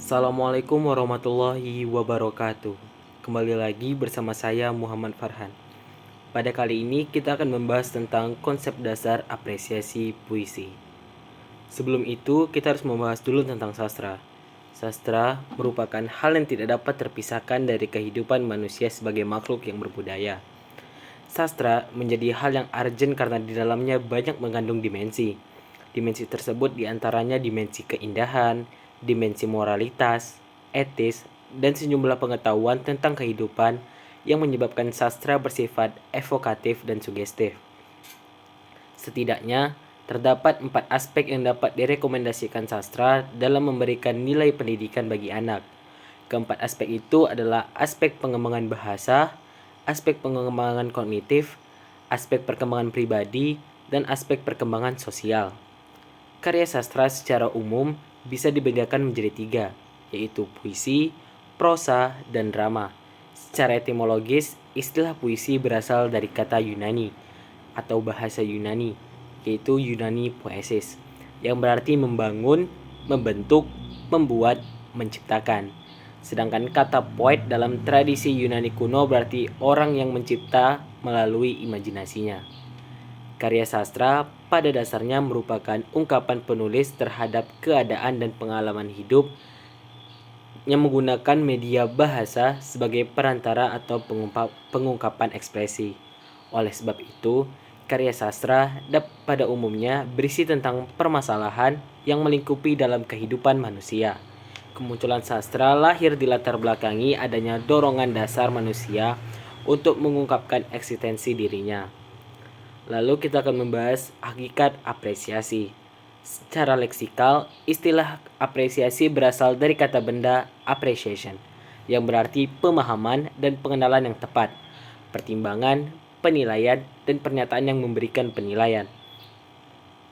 Assalamualaikum warahmatullahi wabarakatuh. Kembali lagi bersama saya Muhammad Farhan. Pada kali ini kita akan membahas tentang konsep dasar apresiasi puisi. Sebelum itu kita harus membahas dulu tentang sastra. Sastra merupakan hal yang tidak dapat terpisahkan dari kehidupan manusia sebagai makhluk yang berbudaya. Sastra menjadi hal yang urgent karena di dalamnya banyak mengandung dimensi. Dimensi tersebut diantaranya dimensi keindahan, dimensi moralitas, etis, dan sejumlah pengetahuan tentang kehidupan yang menyebabkan sastra bersifat evokatif dan sugestif. Setidaknya, terdapat 4 aspek yang dapat direkomendasikan sastra dalam memberikan nilai pendidikan bagi anak. Keempat aspek itu adalah aspek pengembangan bahasa, aspek pengembangan kognitif, aspek perkembangan pribadi, dan aspek perkembangan sosial. Karya sastra secara umum bisa dibedakan menjadi 3, yaitu puisi, prosa, dan drama. Secara etimologis, istilah puisi berasal dari kata Yunani atau bahasa Yunani, yaitu Yunani poesis, yang berarti membangun, membentuk, membuat, menciptakan. Sedangkan kata poet dalam tradisi Yunani kuno berarti orang yang mencipta melalui imajinasinya. Karya sastra pada dasarnya merupakan ungkapan penulis terhadap keadaan dan pengalaman hidup yang menggunakan media bahasa sebagai perantara atau pengungkapan ekspresi. Oleh sebab itu, karya sastra pada umumnya berisi tentang permasalahan yang melingkupi dalam kehidupan manusia. Kemunculan sastra lahir di latar belakangi adanya dorongan dasar manusia untuk mengungkapkan eksistensi dirinya. Lalu kita akan membahas hakikat apresiasi. Secara leksikal, istilah apresiasi berasal dari kata benda appreciation, yang berarti pemahaman dan pengenalan yang tepat, pertimbangan, penilaian, dan pernyataan yang memberikan penilaian.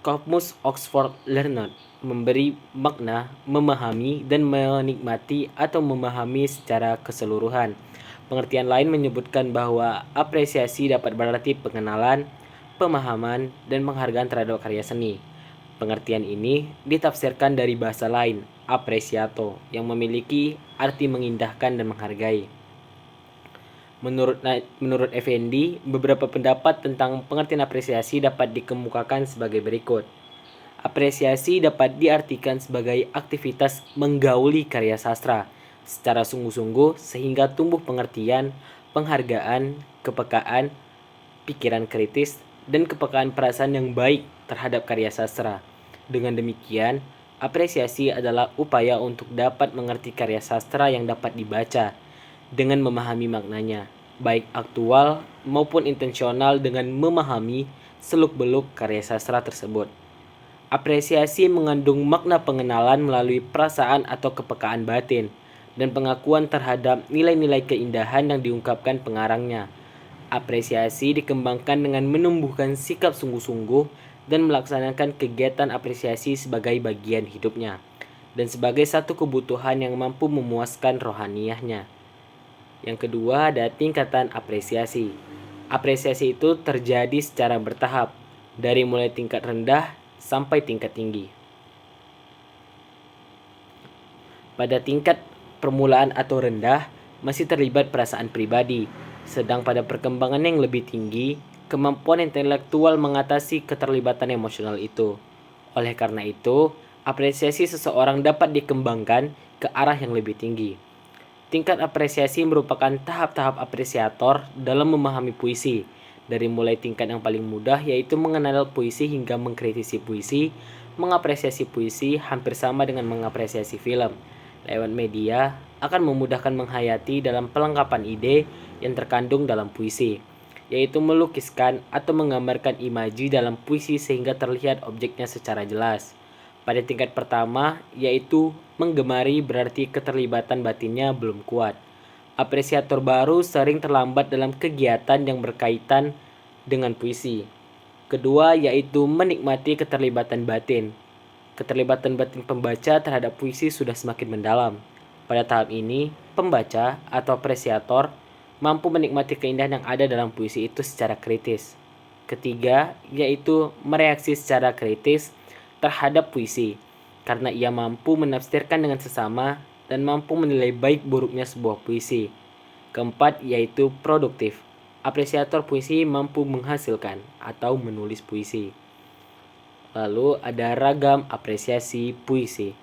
Kamus Oxford Learned memberi makna memahami dan menikmati atau memahami secara keseluruhan. Pengertian lain menyebutkan bahwa apresiasi dapat berarti pengenalan, pemahaman, dan penghargaan terhadap karya seni. Pengertian ini ditafsirkan dari bahasa lain, apresiato, yang memiliki arti mengindahkan dan menghargai. Menurut Effendi, beberapa pendapat tentang pengertian apresiasi dapat dikemukakan sebagai berikut. Apresiasi dapat diartikan sebagai aktivitas menggauli karya sastra secara sungguh-sungguh sehingga tumbuh pengertian, penghargaan, kepekaan, pikiran kritis, dan kepekaan perasaan yang baik terhadap karya sastra. Dengan demikian, apresiasi adalah upaya untuk dapat mengerti karya sastra yang dapat dibaca dengan memahami maknanya, baik aktual maupun intensional dengan memahami seluk-beluk karya sastra tersebut. Apresiasi mengandung makna pengenalan melalui perasaan atau kepekaan batin dan pengakuan terhadap nilai-nilai keindahan yang diungkapkan pengarangnya. Apresiasi dikembangkan dengan menumbuhkan sikap sungguh-sungguh dan melaksanakan kegiatan apresiasi sebagai bagian hidupnya dan sebagai satu kebutuhan yang mampu memuaskan rohaniyahnya. Yang kedua ada tingkatan apresiasi. Apresiasi itu terjadi secara bertahap, dari mulai tingkat rendah sampai tingkat tinggi. Pada tingkat permulaan atau rendah, masih terlibat perasaan pribadi, sedang pada perkembangan yang lebih tinggi, kemampuan intelektual mengatasi keterlibatan emosional itu. Oleh karena itu, apresiasi seseorang dapat dikembangkan ke arah yang lebih tinggi. Tingkat apresiasi merupakan tahap-tahap apresiator dalam memahami puisi, dari mulai tingkat yang paling mudah yaitu mengenal puisi hingga mengkritisi puisi. Mengapresiasi puisi hampir sama dengan mengapresiasi film. Lewat media akan memudahkan menghayati dalam pelengkapan ide yang terkandung dalam puisi, yaitu melukiskan atau menggambarkan imaji dalam puisi sehingga terlihat objeknya secara jelas. Pada tingkat pertama, yaitu menggemari, berarti keterlibatan batinnya belum kuat. Apresiator baru sering terlambat dalam kegiatan yang berkaitan dengan puisi. Kedua, yaitu menikmati keterlibatan batin. Keterlibatan batin pembaca terhadap puisi sudah semakin mendalam. Pada tahap ini, pembaca atau apresiator mampu menikmati keindahan yang ada dalam puisi itu secara kritis. Ketiga, yaitu mereaksi secara kritis terhadap puisi, karena ia mampu menafsirkan dengan sesama dan mampu menilai baik buruknya sebuah puisi. Keempat, yaitu produktif. Apresiator puisi mampu menghasilkan atau menulis puisi. Lalu ada ragam apresiasi puisi.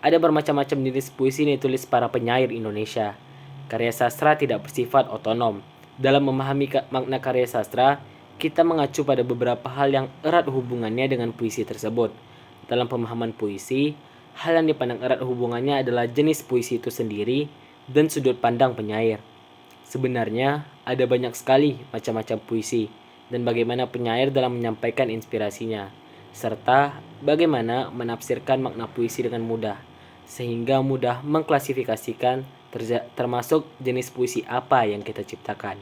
Ada bermacam-macam jenis puisi yang ditulis para penyair Indonesia. Karya sastra tidak bersifat otonom. Dalam memahami makna karya sastra, kita mengacu pada beberapa hal yang erat hubungannya dengan puisi tersebut. Dalam pemahaman puisi, hal yang dipandang erat hubungannya adalah jenis puisi itu sendiri dan sudut pandang penyair. Sebenarnya, ada banyak sekali macam-macam puisi dan bagaimana penyair dalam menyampaikan inspirasinya, serta bagaimana menafsirkan makna puisi dengan mudah, sehingga mudah mengklasifikasikan termasuk jenis puisi apa yang kita ciptakan.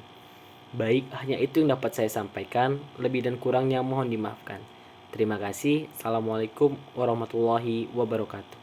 Baik, hanya itu yang dapat saya sampaikan. Lebih dan kurangnya mohon dimaafkan. Terima kasih. Assalamualaikum warahmatullahi wabarakatuh.